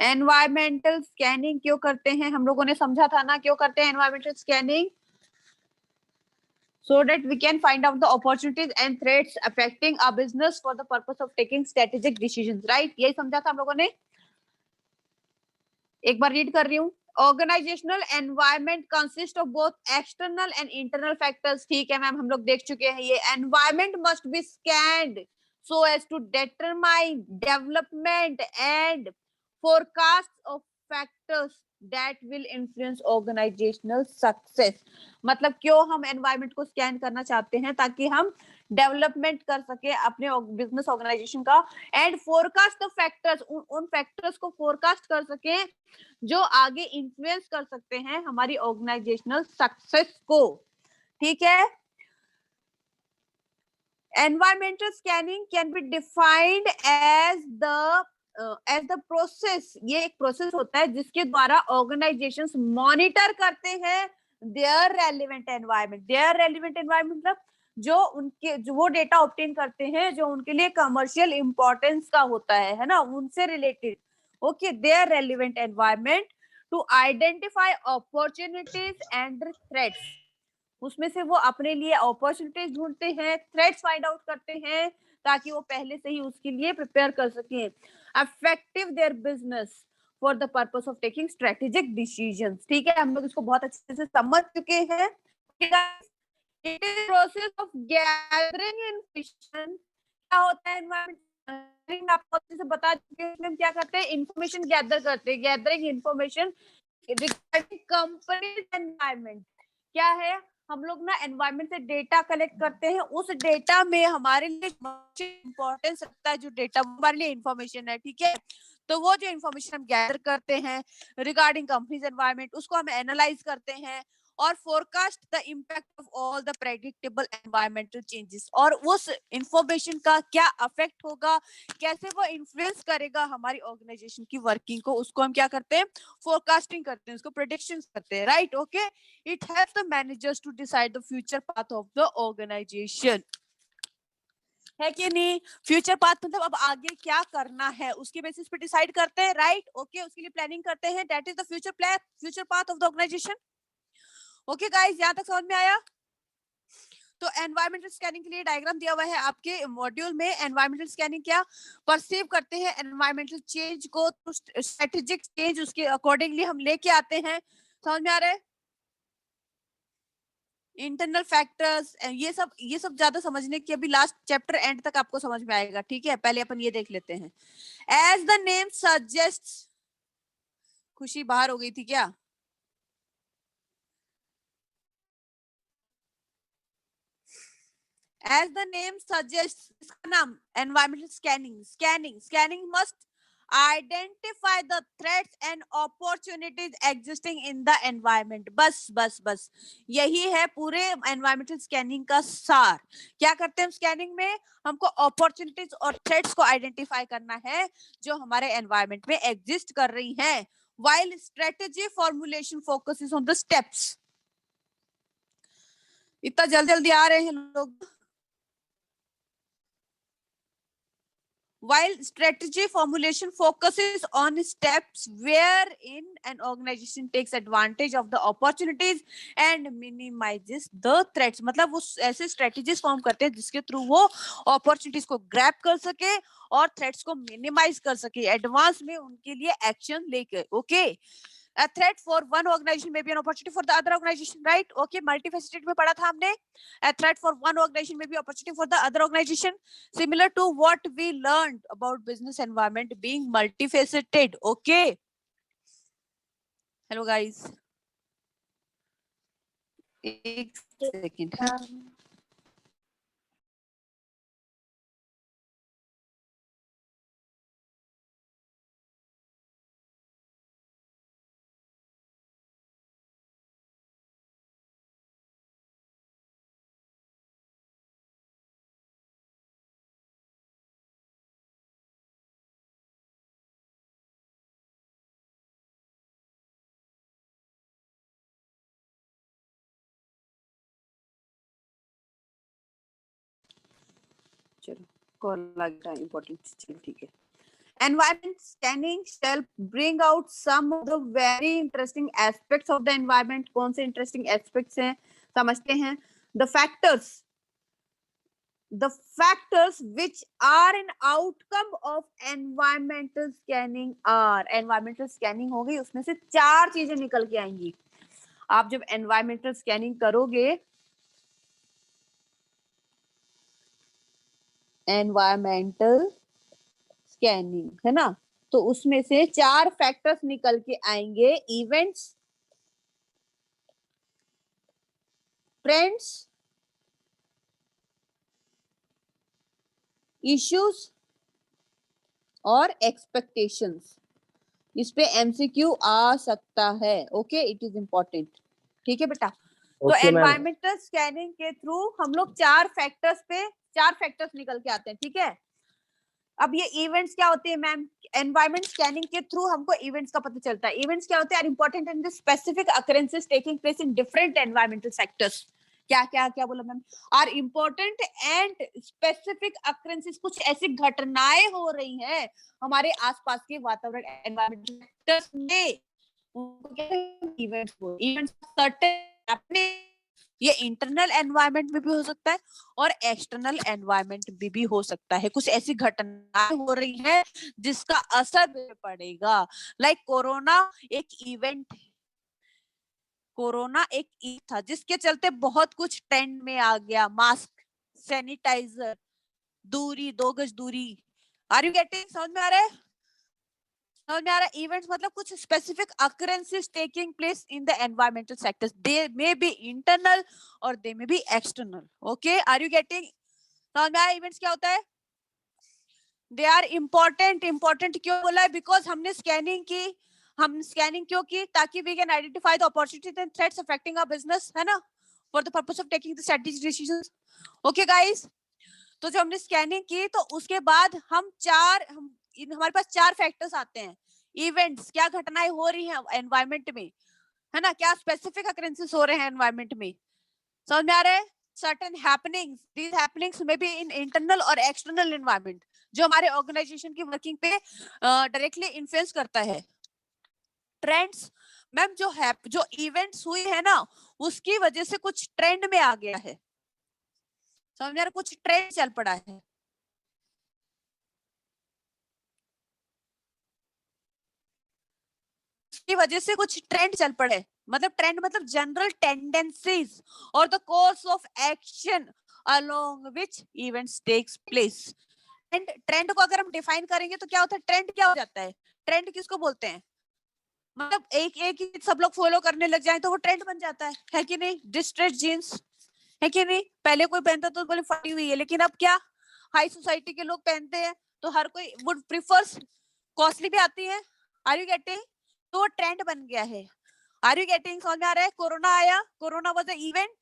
Environmental scanning क्यों करते हैं, हम लोगों ने समझा था ना, क्यों करते हैं environmental scanning? So that we can find out the opportunities and threats affecting our business for the purpose of taking strategic decisions, right? यही समझा था हम लोगों ने। एक बार रीड कर रही हूँ। Organisational environment consist of both external and internal factors. ठीक है मैम, हम लोग देख चुके हैं ये। Environment must be scanned so as to determine development and forecast of factors that will influence organizational success। मतलब क्यों हम एनवायरमेंट को स्कैन करना चाहते हैं? ताकि हम डेवलपमेंट कर सके अपने बिजनेस ऑर्गेनाइजेशन का, एंड फोरकास्ट द फैक्टर्स, उन फैक्टर्स को फोरकास्ट कर सके जो आगे इन्फ्लुएंस कर सकते हैं हमारी ऑर्गेनाइजेशनल सक्सेस को। ठीक है। Environmental scanning can be defined as the process, ये एक प्रोसेस होता है जिसके द्वारा ऑर्गेनाइजेशंस मॉनिटर करते हैं their relevant environment. Their relevant environment मतलब जो वो डेटा ऑब्टेन करते हैं जो उनके लिए कमर्शियल इंपॉर्टेंस का होता है ना, उनसे related. Okay, their relevant environment to identify opportunities and threats. उसमें से वो अपने लिए अपॉर्चुनिटीज ढूंढते हैं, थ्रेट्स फाइंड आउट करते हैं ताकि वो पहले से ही उसके लिए प्रिपेयर कर सकें। Affective their business for the purpose of taking strategic decisions. ठीक है, हम लोग इसको बहुत अच्छे से समझ चुके हैं। It is process of gathering information. क्या होता है एनवायरमेंट, आपको अच्छे से बता चुके हैं। हम क्या करते हैं? इंफॉर्मेशन गैदर करते हैं, gathering information regarding companies environment. क्या है? हम लोग ना एनवायरमेंट से डेटा कलेक्ट करते हैं, उस डेटा में हमारे लिए इंपॉर्टेंस रखता है जो डेटा हमारे लिए इंफॉर्मेशन है। ठीक है, तो वो जो इंफॉर्मेशन हम गैदर करते हैं रिगार्डिंग कंपनीज एनवायरमेंट, उसको हम एनालाइज करते हैं और forecast the impact of all the predictable environmental changes. और उस इंफॉर्मेशन का क्या अफेक्ट होगा, कैसे वो इन्फ्लुएंस करेगा हमारी ऑर्गेनाइजेशन की वर्किंग को, उसको हम क्या करते हैं? फोरकास्टिंग करते हैं, उसको प्रेडिक्शंस करते हैं, right? Okay, it helps the managers to decide the future path of the organisation. है कि नहीं? फ्यूचर पाथ मतलब अब आगे क्या करना है उसके बेसिस पे डिसाइड करते हैं, राइट? ओके, उसके लिए प्लानिंग करते हैं। That is the future path of the organisation. Okay guys, यहां तक समझ में आया? तो एनवायरमेंटल स्कैनिंग के लिए डायग्राम दिया हुआ है आपके मॉड्यूल में। एनवायरमेंटल स्कैनिंग क्या परसीव करते हैं? एनवायरमेंटल चेंज को, तो स्ट्रेटेजिक चेंज उसके अकॉर्डिंगली हम लेके आते हैं। समझ में आ रहा है? इंटरनल फैक्टर्स, ये सब ज्यादा समझने की अभी लास्ट चैप्टर एंड तक आपको समझ में आएगा। ठीक है, पहले अपन ये देख लेते हैं। एज द नेम सजेस्ट, खुशी बाहर हो गई थी क्या? As the name suggests, इसका नाम environmental scanning must identify the threats and opportunities existing in the environment। बस यही है पूरे environmental scanning का सार। क्या करते हैं हम स्कैनिंग में? हमको opportunities और threats को identify करना है जो हमारे environment में exist कर रही हैं, while strategy formulation focuses on the steps। इतना जल्दी आ रहे हैं लोग? While strategy formulation focuses on steps wherein an organization takes advantage of the opportunities and minimizes the threats। मतलब वो ऐसे strategies फॉर्म करते हैं जिसके थ्रू वो opportunities को grab कर सके और threats को minimize कर सके, एडवांस में उनके लिए एक्शन लेके। Okay, A threat for one organization may be an opportunity for the other organization, right? Okay, multifaceted में पढ़ा था हमने। A threat for one organization may be opportunity for the other organization, similar to what we learned about business environment being multifaceted. Okay. Hello guys. एक second. चलो call लग रहा है important, चलो ठीक है। Environment scanning shall bring out some of the very interesting aspects of the environment. कौन से interesting aspects हैं समझते हैं. The factors which are an outcome of environmental scanning are. environmental scanning हो गई, उसमें से 4 चीजें निकल के आएंगी. आप जब environmental scanning करोगे, environmental scanning है ना, तो उसमें से 4 फैक्टर्स निकल के आएंगे. इवेंट्स, ट्रेंड्स, इश्यूज और एक्सपेक्टेशंस. इस पे एमसीक्यू आ सकता है. Okay, it is important. ठीक है बेटा. तो एनवायरमेंटल स्कैनिंग के थ्रू हम लोग 4 फैक्टर्स निकल के आते हैं. ठीक है. अब ये इवेंट्स क्या होते हैं मैम? एनवायरमेंट स्कैनिंग के थ्रू हमको इवेंट्स का पता चलता है. इवेंट्स क्या होते हैं? Are important in the specific occurrences taking place in different environmental sectors. क्या बोला ma'am? Are important and specific occurrences. कुछ ऐसी घटनाएं हो रही हैं हमारे आसपास के वातावरण एनवायरमेंटल सेक्टर्स में, उनको क्या इवेंट्स बोलते हैं. इवेंट्स सर्टेन अपने ये इंटरनल एनवायरनमेंट में भी हो सकता है और एक्सटर्नल एनवायरनमेंट में भी हो सकता है. कुछ ऐसी घटनाएं हो रही हैं जिसका असर पड़ेगा. लाइक कोरोना एक इवेंट, कोरोना एक था जिसके चलते बहुत कुछ ट्रेंड में आ गया. मास्क, सैनिटाइजर, दूरी, 2 गज दूरी. Are you getting? समझ में आ रहा है? समझ में आ रहा है? इवेंट्स मतलब कुछ specific occurrences taking place in the environmental sectors. They may be internal और they may be external. Okay, are you getting? समझ में आया इवेंट्स क्या होता है? दे आर इंपॉर्टेंट क्यों बोला है? बिकॉज हमने स्कैनिंग की. हम स्कैनिंग क्यों की? ताकि we can identify the opportunities and threats affecting our business, है ना, for the purpose of taking the strategic decisions. Okay guys, तो जब हमने स्कैनिंग की तो उसके बाद हमारे पास 4 फैक्टर्स आते हैं. इवेंट्स, क्या घटनाएं हो रही हैं एनवायरनमेंट में, है ना, क्या स्पेसिफिक अकरेंसेस हो रहे हैं एनवायरनमेंट में. समझ में आ रहा है? certain happenings, these happenings may be in internal और external environment, जो हमारे ऑर्गेनाइजेशन की वर्किंग पे डायरेक्टली इन्फ्लुएंस करता है. ट्रेंड्स मैम, जो इवेंट्स हुई है ना, उसकी वजह से कुछ ट्रेंड में आ गया है. समझ में आ रहा? कुछ ट्रेंड चल पड़ा है. की वजह से कुछ ट्रेंड चल पड़े. मतलब ट्रेंड मतलब जनरल टेंडेंसीज और the course of action along which events takes place. Trend को अगर हम डिफाइन करेंगे तो क्या होता है? ट्रेंड क्या हो जाता है? ट्रेंड किसको बोलते हैं? मतलब एक ही सब लोग फॉलो करने लग जाए तो वो ट्रेंड बन जाता है कि नहीं? डिस्ट्रेस जीन्स है कि नहीं? पहले कोई पहनता तो बोले फटी हुई है, लेकिन अब क्या हाई सोसाइटी के लोग पहनते हैं तो हर कोई वुड प्रिफर्स. कॉस्टली भी आती है. Are you getting? तो वो ट्रेंड बन गया है. Are you getting? समझ में आ रहा है? कोरोना आया, corona was a event.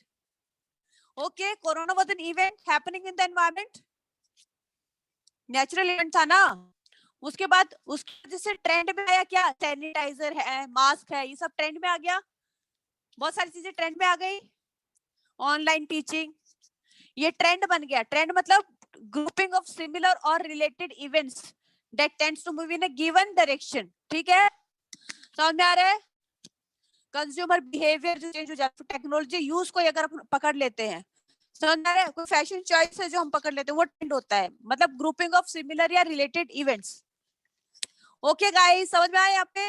Okay, corona was an event happening in the environment. Natural event था ना. उसके बाद उसकी वजह से ट्रेंड में आया क्या? सैनिटाइजर है, मास्क है, ये सब ट्रेंड में आ गया. बहुत सारी चीजें ट्रेंड में आ गई. ऑनलाइन टीचिंग, ये ट्रेंड बन गया. ट्रेंड मतलब ग्रुपिंग ऑफ सिमिलर और related events that tends to move in a given direction. ठीक है, समझ में आ रहा है? कंज्यूमर बिहेवियर जो चेंज हो जाता है. टेक्नोलॉजी यूज को अगर हम पकड़ लेते हैं, समझ में आ रहा है? कोई फैशन चॉइस है जो हम पकड़ लेते हैं, वो ट्रेंड होता है. मतलब ग्रुपिंग ऑफ सिमिलर या रिलेटेड इवेंट्स. ओके गाइस, समझ में आया यहाँ पे?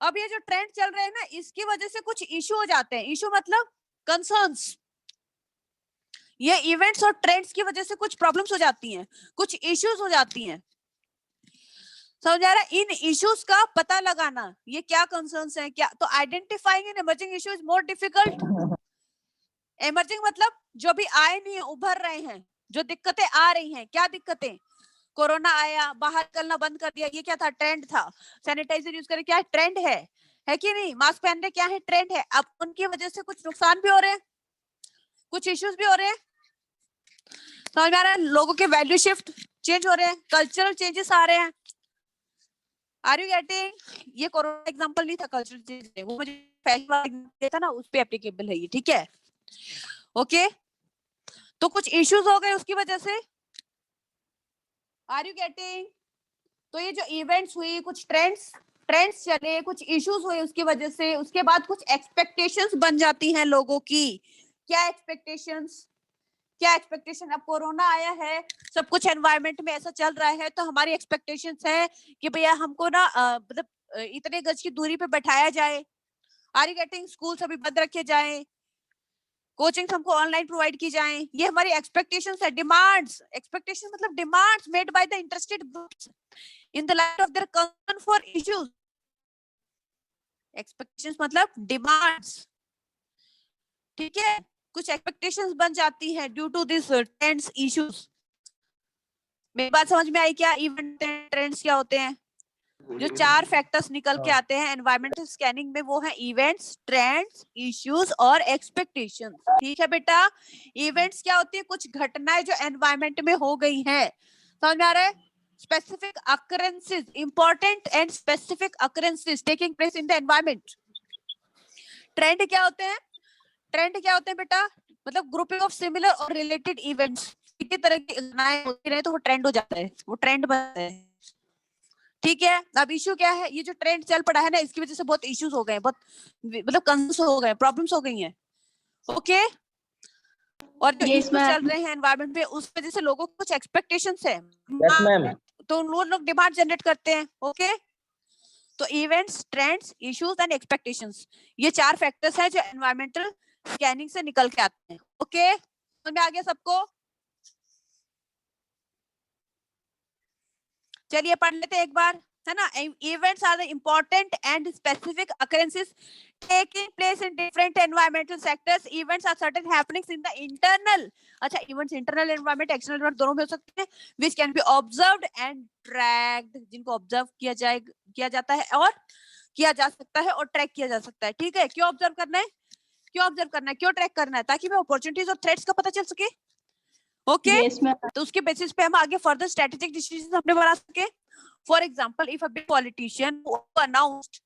अब ये जो ट्रेंड चल रहे हैं ना, इसकी वजह से कुछ इशू हो जाते हैं. इशू मतलब कंसर्न्स. ये इवेंट्स और ट्रेंड्स की वजह से कुछ प्रॉब्लम्स हो जाती हैं, कुछ इश्यूज हो जाती हैं. समझ आ रहा है? इन इश्यूज का पता लगाना, ये क्या कंसर्न्स हैं, क्या. तो identifying an emerging issue is more difficult. Emerging मतलब जो भी आए नहीं है, उभर रहे हैं, जो दिक्कतें आ रही हैं. क्या दिक्कतें? कोरोना आया, बाहर निकलना बंद कर दिया, ये क्या था? ट्रेंड था. सैनिटाइजर यूज करें, क्या ट्रेंड है कि नहीं? मास्क पहनने, क्या है? ट्रेंड है. अब उनकी वजह से कुछ नुकसान भी हो रहे हैं, कुछ इश्यूज भी हो रहे हैं. समझ में आ रहा है? लोगों के वैल्यू शिफ्ट चेंज हो रहे हैं, कल्चरल चेंजेस आ रहे हैं. Are you getting? ये कोरोना एग्जांपल नहीं था, कल्चरल चेंज है वो, मुझे फैशन था ना, उस पे एप्लीकेबल है ये. ठीक है, ओके. तो कुछ इश्यूज हो गए उसकी वजह से. Are you getting? तो ये जो इवेंट्स हुई, कुछ ट्रेंड्स चले, कुछ इश्यूज हुए उसकी वजह से, उसके बाद कुछ एक्सपेक्टेशंस बन जाती हैं लोगों की। क्या एक्सपेक्टेशंस? क्या एक्सपेक्टेशन? अब कोरोना आया है, सब कुछ एनवायरनमेंट में ऐसा चल रहा है, तो हमारी एक्सपेक्टेशंस है कि भैया हमको ना मतलब इतने गज की दूरी पे बैठाया जाए, आर यू गेटिंग, स्कूल सभी बंद रखे जाए, कोचिंग हमको ऑनलाइन प्रोवाइड की जाए, ये हमारी एक्सपेक्टेशंस है। डिमांड्स, एक्सपेक्टेशन मतलब demands made by the interested groups in the light of their concern for issues. Expectations मतलब डिमांड्स, ठीक है। कुछ एक्सपेक्टेशंस बन जाती है due to this trends issues. मेरी बात समझ में आई क्या? इवेंट ट्रेंड्स क्या होते हैं? जो 4 फैक्टर्स निकल के आते हैं एनवायरमेंटल स्कैनिंग में, वो है इवेंट्स, ट्रेंड्स, इश्यूज और एक्सपेक्टेशंस। ठीक है बेटा। इवेंट्स क्या होती है? कुछ घटनाएं जो एनवायरमेंट में हो गई हैं, समझ में आ रहा है? Specific occurrences, important and specific occurrences taking place in the environment। Trend क्या होते हैं? ट्रेंड क्या होते हैं बेटा? मतलब ग्रुपिंग ऑफ सिमिलर और रिलेटेड इवेंट्स, इसी तरह की घटनाएं होती रहे तो वो ट्रेंड हो जाता है, वो ट्रेंड बनता है। ठीक है। अब इशू क्या है? ये जो ट्रेंड चल पड़ा है ना, इसकी वजह से बहुत इश्यूज हो गए, बहुत मतलब कंसर्न्स हो गए, प्रॉब्लम्स हो गई हैं। ओके। और जो इश्यूज चल रहे हैं एनवायरनमेंट में, उस वजह से लोगों को कुछ एक्सपेक्टेशंस है, तो वो लोग डिमांड जनरेट करते हैं। ओके। तो events, trends, issues and expectations, ये 4 फैक्टर्स हैं जो एनवायरमेंटल स्कैनिंग से निकल के आते हैं। ओके, समझ में आ गया सबको? चलिए पढ़ लेते हैं एक बार, है ना। Events are the important and specific occurrences taking place in different environmental sectors। Events are certain happenings in the internal, अच्छा events internal environment, external environment दोनों में हो सकते हैं, which can be observed and tracked, जिनको observe किया जाता है और किया जा सकता है और ट्रैक किया जा सकता है। ठीक है। क्यों ऑब्जर्व करना है? क्यों ऑब्जर्व करना है, क्यों ट्रैक करना है? ताकि हमें अपॉर्चुनिटीज और थ्रेट्स का पता चल सके। ओके। तो उसके बेसिस पे हम आगे फर्दर स्ट्रेटेजिक डिसीजन अपने बना सके। For example, if a big politician who announced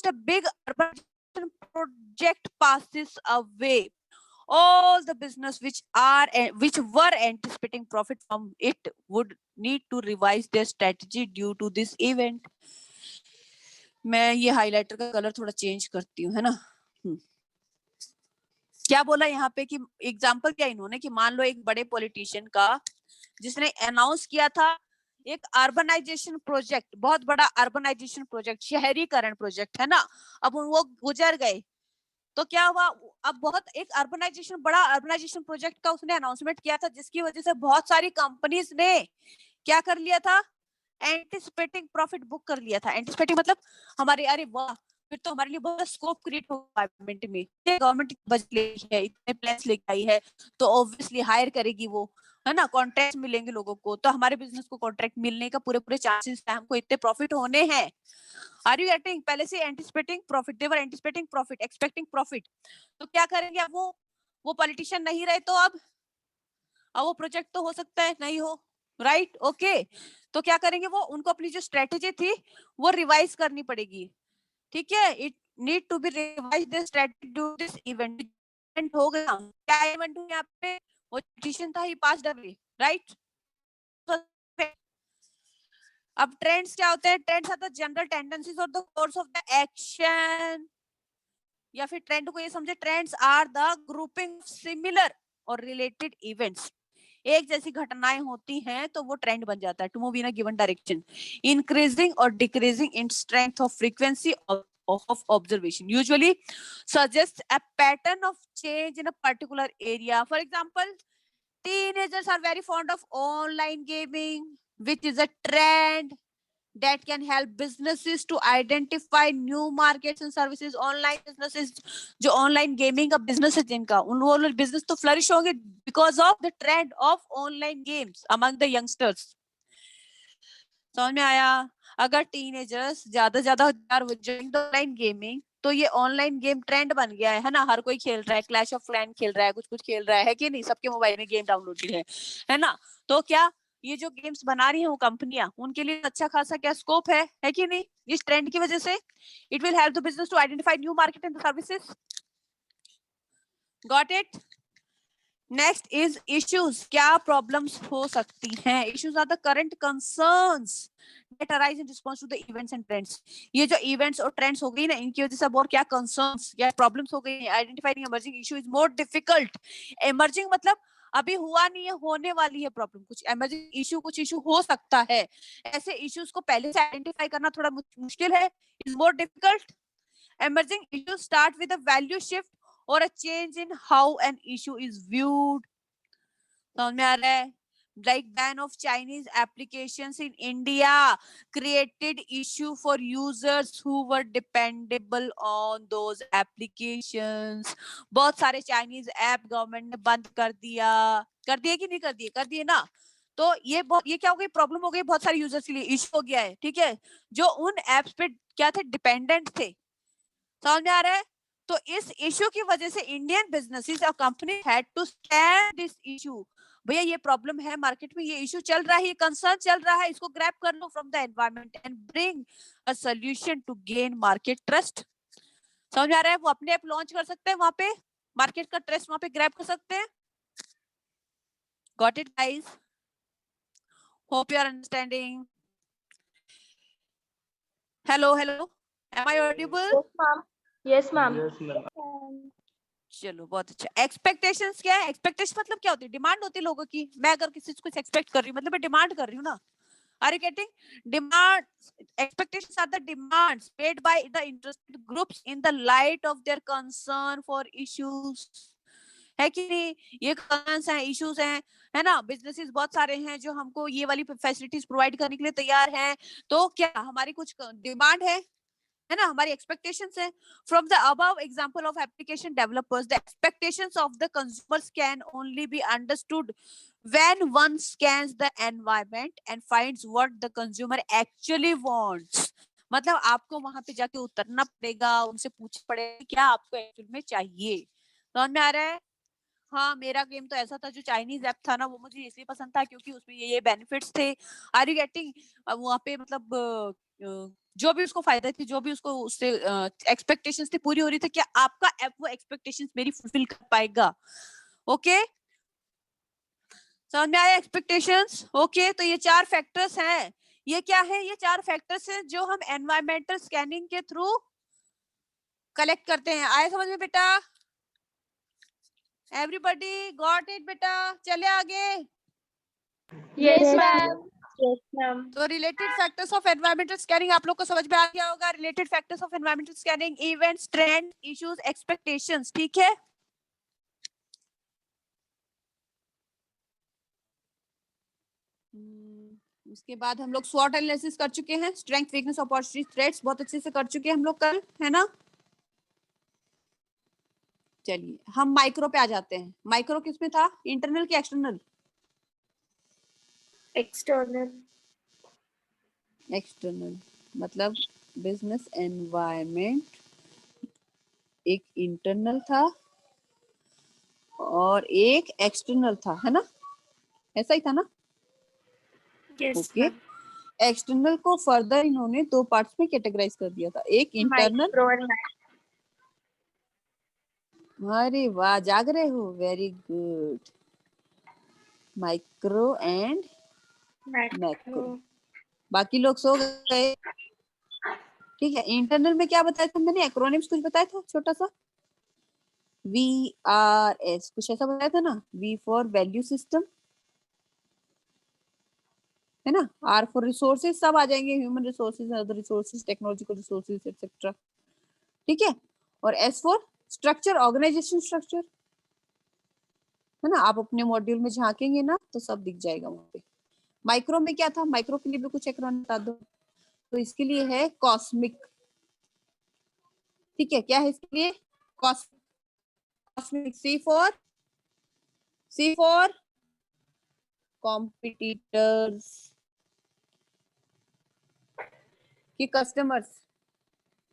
a big urban project passes away, all the business which were anticipating profit from it would need to revise their strategy due to this event। मैं ये highlighter का colour थोड़ा change करती हूँ, है ना। क्या बोला यहाँ पे कि एग्जाम्पल क्या इन्होंने कि मान लो एक बड़े पॉलिटिशियन का, जिसने अनाउंस किया था एक अर्बनाइजेशन प्रोजेक्ट, बहुत बड़ा अर्बनाइजेशन प्रोजेक्ट, शहरीकरण प्रोजेक्ट, है ना। अब वो गुजर गए तो क्या हुआ? अब बहुत एक अर्बनाइजेशन, बड़ा अर्बनाइजेशन प्रोजेक्ट का उसने अनाउंसमेंट किया था, जिसकी वजह से बहुत सारी कंपनीज ने क्या कर लिया था? एंटिसिपेटिंग प्रॉफिट बुक कर लिया था। एंटिसिपेटिंग मतलब हमारे, अरे वाह, फिर तो हमारे लिए बहुत स्कोप क्रिएट होगा गवर्नमेंट में, गवर्नमेंट बजट लेके है, इतने प्लान्स लेके आई है, तो ऑब्वियसली हायर करेगी वो, है ना। कॉन्ट्रैक्ट मिलेंगे लोगों को, तो हमारे बिजनेस को कॉन्ट्रैक्ट मिलने का पूरे चांसेस है, हमको इतने प्रॉफिट होने हैं। Are you getting? पहले से anticipating profit, they were anticipating profit, expecting profit. तो क्या करेंगे अब? वो पॉलिटिशियन नहीं रहे तो अब वो प्रोजेक्ट तो हो सकता है नहीं हो, राइट। ओके। तो क्या करेंगे? वो उनको अपनी जो स्ट्रेटेजी थी वो रिवाइज करनी पड़ेगी। ठीक है। It need to be revise this strategy due this event. हो गया क्या? इवेंट हुआ यहाँ पे? वो पॉलिटिशियन था, ही पास्ड अवे, राइट। अब ट्रेंड्स क्या होते हैं? Trends are the general tendencies और the course of the action, या फिर ट्रेंड को ये समझे, trends are the grouping similar और रिलेटेड इवेंट्स। एक जैसी घटनाएं होती हैं तो वो ट्रेंड बन जाता है, to move in a given direction, increasing और decreasing in strength of frequency of observation, usually suggests a pattern of change in a particular area. For example, teenagers are very fond of online gaming, which is a trend that can help businesses to identify new markets and services। online businesses, जो online gaming का business है जिनका, उन वो business तो flourish होंगे because of the trend of online games among the youngsters। समझ में आया? अगर टीनेजर्स ज्यादा ऑनलाइन गेमिंग, तो ये ऑनलाइन गेम ट्रेंड बन गया है ना। हर कोई खेल रहा है, क्लैश ऑफ क्लैन खेल रहा है, कुछ खेल रहा है कि नहीं, सबके मोबाइल में गेम डाउनलोडेड है ना। तो क्या ये जो गेम्स बना रही है वो कंपनियां, उनके लिए अच्छा खासा क्या स्कोप है कि नहीं, इस ट्रेंड की वजह से। It will help the business to identify new market and services. Got it? Next is issues, क्या प्रॉब्लम्स हो सकती हैं? Issues are the current concerns that arise in response to the events and trends. ये जो events और trends हो गई ना, इनकी वजह से अब और क्या कंसर्न्स या प्रॉब्लम्स हो गई। Identifying emerging issue is more difficult. Emerging मतलब अभी हुआ नहीं है, होने वाली है प्रॉब्लम। कुछ इमर्जिंग इशू, कुछ इशू हो सकता है। ऐसे इश्यूज को पहले से आइडेंटिफाई करना थोड़ा मुश्किल है, is more difficult. Emerging issues start with a value shift or a change in how an issue is viewed. समझ में आ रहा है? Like ban of Chinese applications in India created issue for users who were dependable on those applications. बहुत सारे Chinese app government ने बंद कर दिए कि नहीं कर दिए? कर दिए ना। तो ये क्या हो गई? प्रॉब्लम हो गई बहुत सारे यूजर्स के लिए, इश्यू हो गया है। ठीक है, जो उन एप्स पे क्या थे, डिपेंडेंट थे। समझ में आ रहा है? तो इस इशू की वजह से इंडियन बिजनेसेस और company had to stand this issue. भैया ये प्रॉब्लम है मार्केट में, ये इशू चल रहा है, ये कंसर्न चल रहा है, इसको ग्रैब कर लो from the environment and bring a solution to gain market trust. समझ में आ रहा है? वो अपने ऐप लॉन्च कर सकते हैं, वहां पे मार्केट का ट्रस्ट वहां पे ग्रैब कर सकते हैं। Got it guys? Hope you are understanding. Hello hello, am I audible? Yes, ma'am. चलो बहुत अच्छा। एक्सपेक्टेशंस क्या है? एक्सपेक्टेशन मतलब क्या होती है? डिमांड होती है लोगों की। मैं अगर किसी से कुछ एक्सपेक्ट कर रही हूँ, मतलब मैं डिमांड कर रही हूँ ना। Are you getting? Demand, expectations are the demands made by the interested groups in the light of their concern for issues. है कि नहीं? ये कंसर्न्स हैं, इश्यूज हैं, है ना? बिजनेसेस बहुत सारे हैं जो हमको ये वाली फैसिलिटीज प्रोवाइड करने के लिए तैयार हैं। तो क्या हमारी कुछ डिमांड है ना, हमारी एक्सपेक्टेशंस है। From the above example of application developers, the expectations of the consumers can only be understood when one scans the environment and finds what the consumer actually wants. मतलब आपको वहां पे जाके उतरना पड़ेगा, उनसे पूछना पड़ेगा क्या आपको एक्चुअल में चाहिए। समझ में आ रहा है? हाँ, मेरा गेम तो ऐसा था, जो चाइनीज ऐप था ना, वो मुझे इसलिए पसंद था क्योंकि उसमें ये बेनिफिट्स थे। Are you getting? वहां पे मतलब जो भी उसको फायदा थी, जो भी उसको उससे एक्सपेक्टेशंस थी, पूरी हो रही थी। क्या आपका ऐप वो एक्सपेक्टेशंस मेरी फुलफिल कर पाएगा? ओके, समझ में आया एक्सपेक्टेशंस? ओके, तो ये 4 फैक्टर्स हैं। ये क्या है? ये 4 फैक्टर्स हैं जो हम एनवायरमेंटल स्कैनिंग के थ्रू कलेक्ट करते हैं। आए समझ में बेटा? एवरीबॉडी गॉट इट बेटा? चले आगे। Yes, ma'am. Yes, ma'am. तो related factors of environmental scanning आप लोग को समझ में आ गया होगा। Related factors of environmental scanning, events, trend, issues, expectations. ठीक है, उसके बाद हम लोग स्वॉट एनालिसिस कर चुके हैं। स्ट्रेंथ, वीकनेस, अपॉर्चुनिटी, थ्रेट्स बहुत अच्छे से कर चुके हैं हम लोग कल, है ना? चलिए हम माइक्रो पे आ जाते हैं। माइक्रो किस में था? इंटरनल की एक्सटर्नल? External. एक्सटर्नल मतलब बिजनेस एनवायरनमेंट एक इंटरनल था और एक एक्सटर्नल था, है ना? ऐसा ही था ना? Yes, okay, ma'am. एक्सटर्नल को फर्दर इन्होंने 2 पार्ट्स में कैटेगराइज कर दिया था, एक इंटरनल। Micro and macro. अरे वाह, जाग रहे हो, very good. Micro and macro. बाकी लोग सो गए। ठीक है, इंटरनल में क्या बताया था मैंने? एक्रोनिम्स कुछ बताया था छोटा सा, VRS कुछ ऐसा बताया था ना? V फॉर वैल्यू सिस्टम, है ना? R फॉर रिसोर्सेज, सब आ जाएंगे, human resources, other resources, technological resources etcetera. ठीक है, और S for structure, organisation structure, है ना? आप अपने मॉड्यूल में झांकेंगे ना तो सब दिख जाएगा वहां पे। माइक्रो में क्या था? माइक्रो के लिए भी कुछ एक्रोनिम बता दो। तो इसके लिए है कॉस्मिक। ठीक है, क्या है इसके लिए? कॉस्मिक। C फॉर कॉम्पिटिटर्स की कस्टमर्स।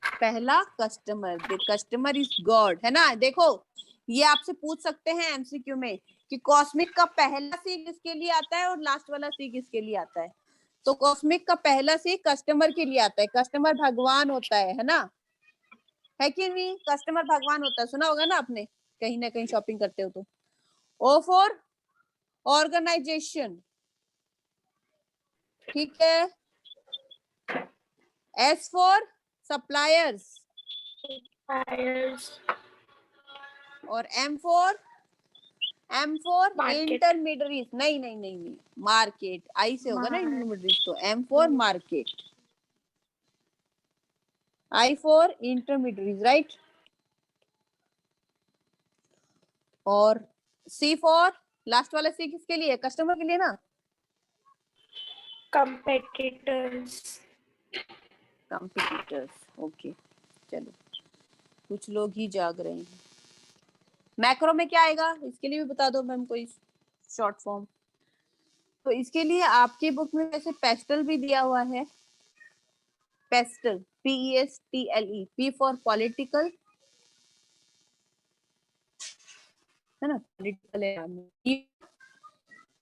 पहला customer, the customer is God, है ना? देखो ये आपसे पूछ सकते हैं एमसीक्यू में कि कॉस्मिक का पहला सी किसके लिए आता है और लास्ट वाला सी किसके लिए आता है। तो कॉस्मिक का पहला सी कस्टमर के लिए आता है। कस्टमर भगवान होता है ना? है कि नहीं? कस्टमर भगवान होता है, सुना होगा ना आपने, कहीं ना कहीं शॉपिंग करते हो तो। O for organization, ठीक है. S for suppliers Suppliers. और M for Market. intermediaries. नहीं नहीं नहीं नहीं, मार्केट आई से होगा ना इंटरमीडिएट, तो M for market, I for intermediaries, right? और C for लास्ट वाला C किसके लिए है? कस्टमर के लिए ना. Competitors. Competitors, okay. चलो, कुछ लोग ही जाग रहे हैं. मैक्रो में क्या आएगा इसके लिए भी बता दो मैम, कोई शॉर्ट फॉर्म. तो इसके लिए आपकी बुक में वैसे पेस्टल भी दिया हुआ है. Pastel, PESTLE, P for political, है ना, पॉलिटिकल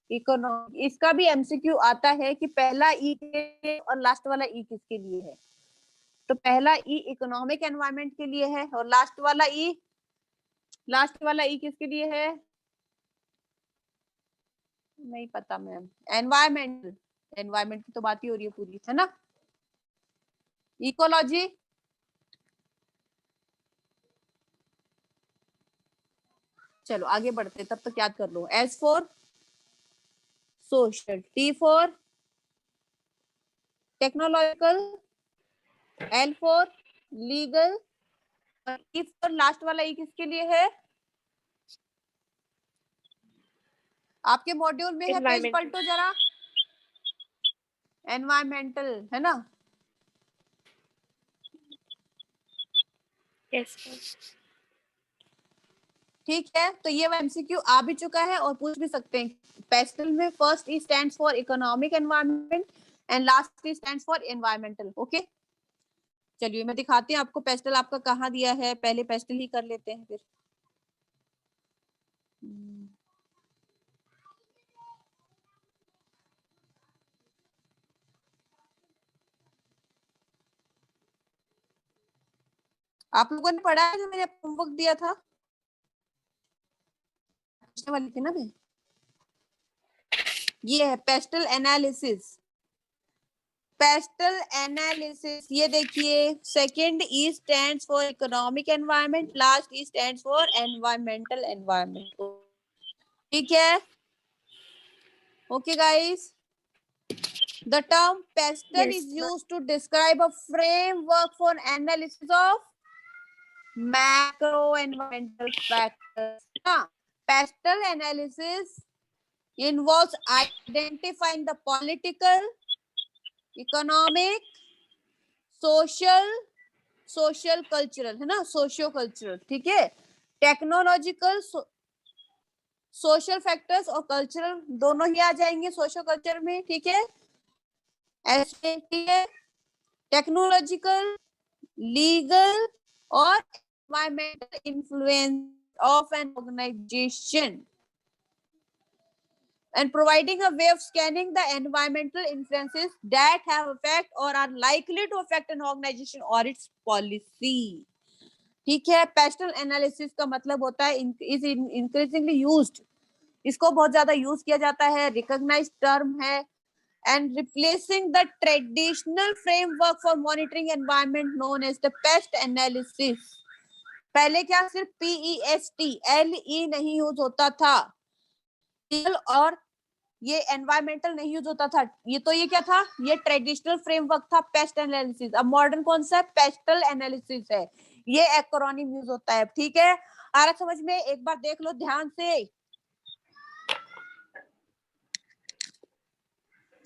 इकोनॉमिक. इसका भी एमसीक्यू आता है कि पहला ई और लास्ट वाला ई किसके लिए है. तो पहला ई इकोनॉमिक एनवायरनमेंट के लिए है और लास्ट वाला ई किसके लिए है? नहीं पता मैम. एनवायरमेंट की तो बात ही हो रही है पूरी, है ना. इकोलॉजी, चलो आगे बढ़ते, तब तक याद कर लो. S for social, T for technological, L for legal, और ई फॉर लास्ट वाला ई किसके लिए है? आपके मॉड्यूल में है, पेज पलटो जरा. एनवायरमेंटल, है ना. Yes, ma'am. ठीक है, तो ये एमसीक्यू आ भी चुका है और पूछ भी सकते हैं. पेस्टल में first E stands for economic environment and last E stands for environmental. Okay, चलिए मैं दिखाती हूँ आपको पेस्टल आपका कहाँ दिया है. पहले पेस्टल ही कर लेते हैं फिर. आप लोगों ने पढ़ा है जो मैंने होमवर्क दिया था, वाली थी ना मैं. ये है पेस्टल एनालिसिस. पेस्टल एनालिसिस, ये देखिए, second E stands for economic environment, last E stands for environmental environment. ठीक है. Okay guys, the term pestle Yes, is ma'am. used to describe a framework for analysis of macro environmental factors. Now, pestle analysis involves identifying the political, economic, social cultural, है ना, socio cultural. ठीक है. Technological, social factors और cultural दोनों ही आ जाएंगे social culture में. ठीक है. ऐसे, ठीक है. टेक्नोलॉजिकल, लीगल और environmental influence of an organization, and providing a way of scanning the environmental influences that have effect or are likely to affect an organization or its policy. ठीक है. Pastel analysis का मतलब होता है is increasingly used, इसको बहुत ज्यादा use किया जाता है, रिकॉग्नाइज्ड टर्म है, and replacing the traditional framework for monitoring environment known as the pest analysis. पहले क्या सिर्फ PEST नहीं यूज होता था, और ये एनवायरमेंटल नहीं यूज होता था. ये तो ये क्या था, ये ट्रेडिशनल फ्रेमवर्क था पेस्ट एनालिसिस. अब मॉडर्न कौन सा है? पेस्टल एनालिसिस है. ये एक्रोनिम यूज होता है. ठीक है. आ रहा समझ में? एक बार देख लो ध्यान से.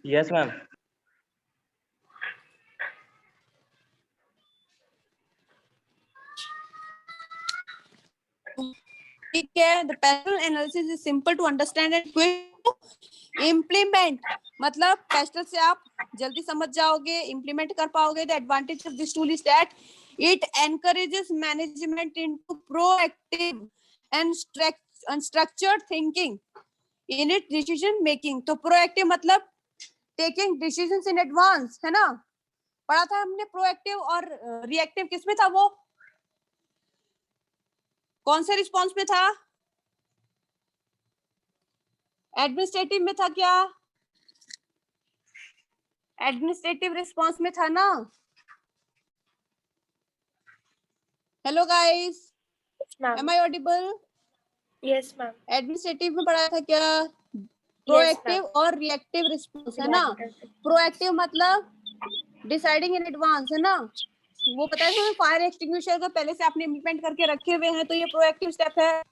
Yes ma'am. ठीक है. The PESTLE analysis is simple to understand and quick to implement. मतलब पेस्टल से आप जल्दी समझ जाओगे, इम्प्लीमेंट कर पाओगे. The advantage of this tool is that it encourages management into proactive and structured thinking in it decision making. तो proactive मतलब टेकिंग डिसीजंस इन एडवांस, है ना. पढ़ा था हमने प्रोएक्टिव और रिएक्टिव. किसमें था वो? कौन से रिस्पॉन्स में था? एडमिनिस्ट्रेटिव में था क्या? एडमिनिस्ट्रेटिव रिस्पॉन्स में था ना? Hello guys, Ma'am. Am I audible? Yes, ma'am. Administrative में पढ़ा था क्या? Yes, proactive ma'am. और रिएक्टिव रिस्पॉन्स है ना? Reactive. प्रोएक्टिव मतलब डिसाइडिंग इन एडवांस है ना? वो पता है तुम्हें, फायर एक्सटिंग्विशर को पहले से आपने इम्प्लीमेंट करके रखे हुए हैं, तो ये प्रोएक्टिव स्टेप है।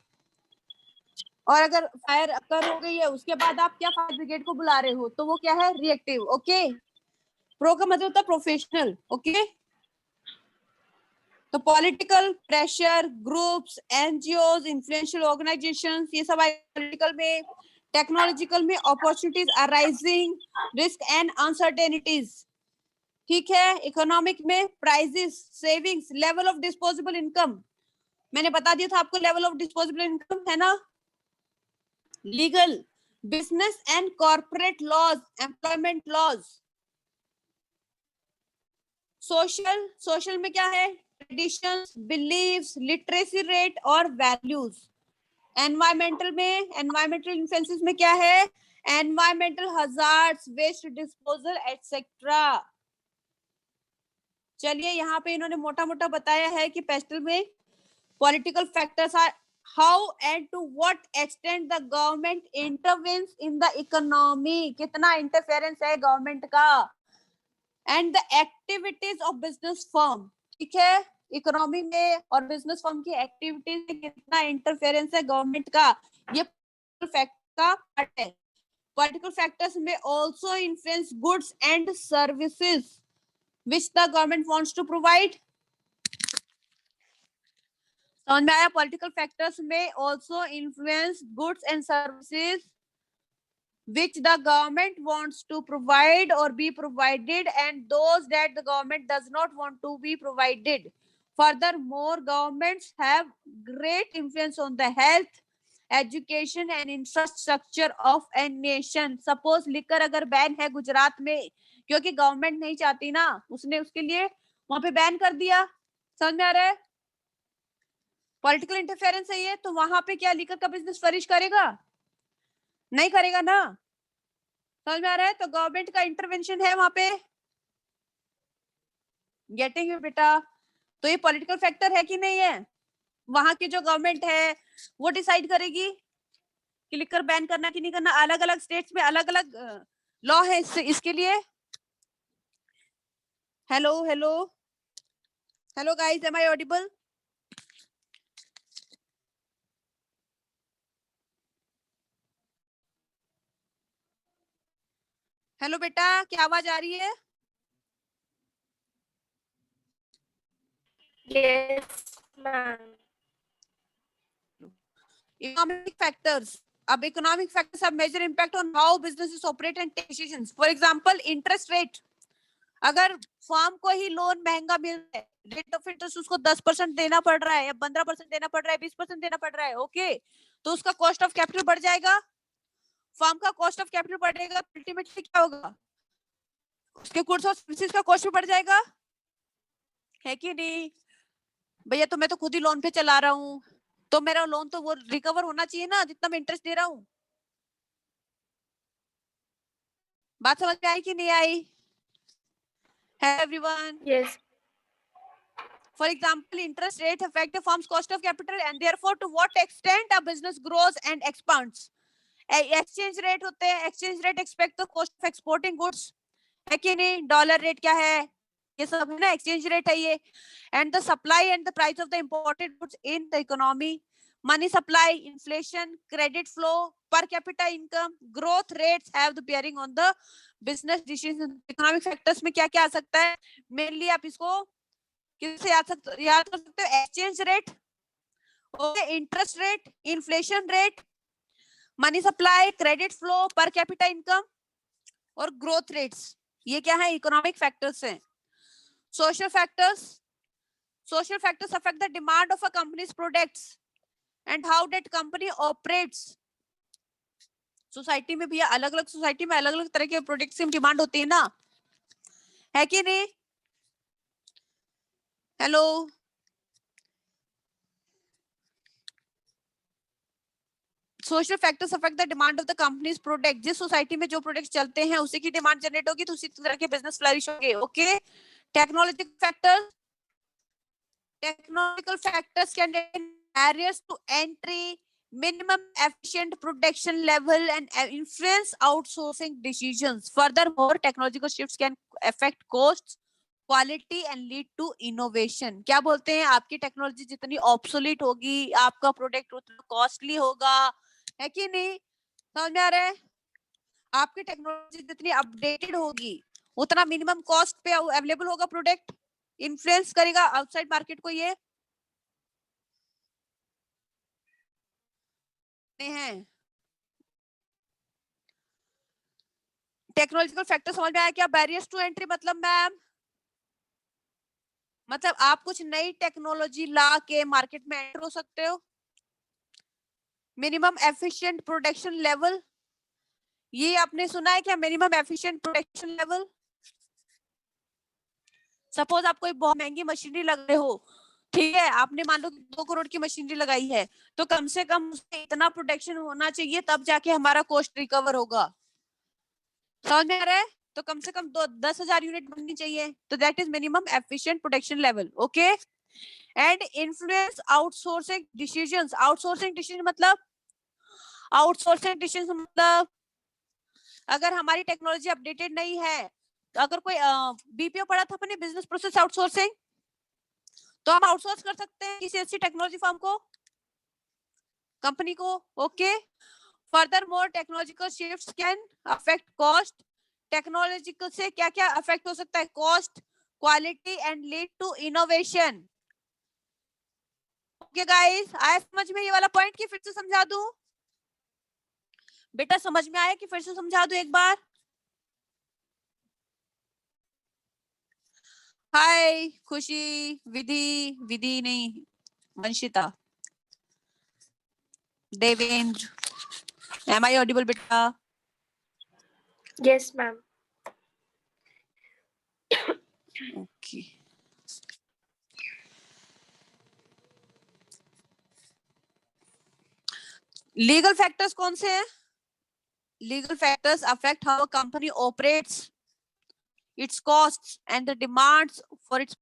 और अगर फायर अकर हो गई है उसके बाद आप क्या फायर ब्रिगेड को बुला रहे हो, तो वो क्या है? रिएक्टिव। ओके, प्रो का मतलब होता है प्रोफेशनल। ओके, तो political pressure groups, NGOs, influential organisations, ये सब पॉलिटिकल में। टेक्नोलॉजिकल में opportunities arising, risk and uncertainties. ठीक है। इकोनॉमिक में prices, savings, level of disposable income. मैंने बता दिया था आपको लेवल ऑफ डिस्पोजेबल इनकम है ना? Legal, business and corporate laws, employment laws. Social, social में क्या है? ट्रेडिशंस, बिलीव्स, लिटरेसी रेट और वैल्यूज। एनवायरमेंटल में, एनवायरमेंटल इन्फ्लुएंसेस में क्या है? Environmental hazards, waste disposal etcetera. चलिए, यहाँ पे इन्होंने मोटा मोटा बताया है कि पेस्टल में political factors are how and to what extent the government intervenes in the economy. कितना इंटरफेरेंस है गवर्नमेंट का। And the activities of business firm. ठीक है, इकोनॉमी में और बिजनेस फर्म की एक्टिविटीज में कितना इंटरफेरेंस है गवर्नमेंट का, ये फैक्ट का पार्ट है। पॉलिटिकल फैक्टर्स में also influence goods and services which the government wants to provide. समझ में आया? पॉलिटिकल फैक्टर्स में also influence goods and services which the government wants to provide or be provided, and those that the government does not want to be provided. Furthermore, governments have great influence on the health, education and infrastructure of a nation. Suppose liquor अगर ban है गुजरात में, क्योंकि government नहीं चाहती ना, उसने उसके लिए वहां पे बैन कर दिया। समझ में आ रहा है? पॉलिटिकल इंटरफेरेंस है ये, तो वहां पे क्या लीकर का बिजनेस फ्लरिश करेगा? नहीं करेगा ना। समझ में आ रहा है? तो गवर्नमेंट का इंटरवेंशन है वहां पे। गेटिंग यू बेटा? तो ये पॉलिटिकल फैक्टर है कि नहीं है? वहां की जो गवर्नमेंट है वो डिसाइड करेगी कि लिकर बैन करना कि नहीं करना। अलग अलग स्टेट्स में अलग अलग लॉ है इसके लिए। Hello hello hello guys, am I audible? Hello बेटा, क्या आवाज आ रही है? Yes, ma'am. Economic factors. अब economic factors have major impact on how businesses operate and take decisions. For example, interest rate. अगर फर्म को ही लोन महंगा मिल रहा है, रेट ऑफ इंटरेस्ट उसको 10% देना पड़ रहा है या 15% देना पड़ रहा है, 20% देना पड़ रहा है, ओके, तो उसका कॉस्ट ऑफ कैपिटल बढ़ जाएगा। फर्म का कॉस्ट ऑफ कैपिटल बढ़ेगा, अल्टीमेटली क्या होगा? उसके गुड्स और सर्विसेज का कॉस्ट भी बढ़ जाएगा, है कि नहीं? भैया तो मैं तो खुद ही लोन पे चला रहा हूँ, तो मेरा लोन तो वो रिकवर होना चाहिए ना, जितना मैं इंटरेस्ट दे रहा हूँ। बात समझ में आई कि नहीं आई? है everyone? Yes. For example, interest rate affect a firm's cost of capital, and therefore to what extent a business grows and expands. Exchange rate होते हैं, exchange rate expect the cost of exporting goods, है कि नहीं? Dollar rate क्या है? ये सब है ना, एक्सचेंज रेट है ये। And the supply and the price of the imported goods in the economy, money supply, inflation, credit flow, per capita income, growth rates have the bearing on the business decision. Economic factors में क्या क्या आ सकता है? Mainly आप इसको किससे याद कर सकते हो? Exchange rate, okay, interest rate, inflation rate, money supply, credit flow, per capita income और ग्रोथ रेट्स। ये क्या है? इकोनॉमिक फैक्टर्स हैं। Social factors, social factors affect the demand of a companies products and how that company operates. Society में भी अलग अलग, society में अलग अलग तरह के प्रोडक्ट्स की डिमांड होती है ना, है कि नहीं? Hello, social factors affect the demand of the companies product, जिस सोसाइटी में जो प्रोडक्ट्स चलते हैं उसी की डिमांड जनरेट होगी तो उसी तरह के बिजनेस फ्लरिश होंगे. Okay. Technological factors can barriers to entry, minimum efficient production level and influence outsourcing decisions. Furthermore, technological shifts can affect costs, quality and lead to innovation. क्या बोलते हैं, आपकी टेक्नोलॉजी जितनी ऑब्सोलीट होगी आपका प्रोडक्ट उतना costly होगा, है कि नहीं? समझ में आ रहा है? आपकी टेक्नोलॉजी जितनी अपडेटेड होगी उतना मिनिमम कॉस्ट पे अवेलेबल होगा प्रोडक्ट. इन्फ्लुएंस करेगा आउटसाइड मार्केट को. ये हैं टेक्नोलॉजिकल फैक्टर. समझ में आया क्या? बैरियर्स टू एंट्री मतलब मैम, मतलब आप कुछ नई टेक्नोलॉजी ला के मार्केट में एंटर हो सकते हो. मिनिमम एफिशिएंट प्रोडक्शन लेवल, ये आपने सुना है क्या? Minimum efficient production level. Suppose आप कोई बहुत महंगी मशीनरी लग रहे हो, ठीक है, आपने मान लो 2 करोड़ की मशीनरी लगाई है, तो कम से कम उसमें इतना प्रोडक्शन होना चाहिए तब जाके हमारा कॉस्ट रिकवर होगा. समझ में आ रहा है? तो कम से कम 10,000 यूनिट बननी चाहिए, तो that is minimum efficient production level. Okay. And influence outsourcing decisions. Outsourcing decision मतलब अगर हमारी टेक्नोलॉजी अपडेटेड नहीं है, तो अगर कोई बीपीओ पढ़ा था अपने बिजनेस प्रोसेस आउटसोर्सिंग, तो हम आउटसोर्स कर सकते हैं किसी अच्छी टेक्नोलॉजी फर्म को, कंपनी को. Okay. Furthermore technological shifts can affect cost. Technological से क्या क्या अफेक्ट हो सकता है? Cost, quality and lead to innovation. Okay guys, आया समझ में ये वाला पॉइंट की फिर से समझा दूं? बेटा समझ में आया कि फिर से समझा दूं एक बार? हाय खुशी, विधि नहीं, Vanshita, Devendra, am I audible बेटा? Yes, ma'am. Okay. Legal factors कौन से हैं? Legal factors affect how a company operates, its costs and the demands for its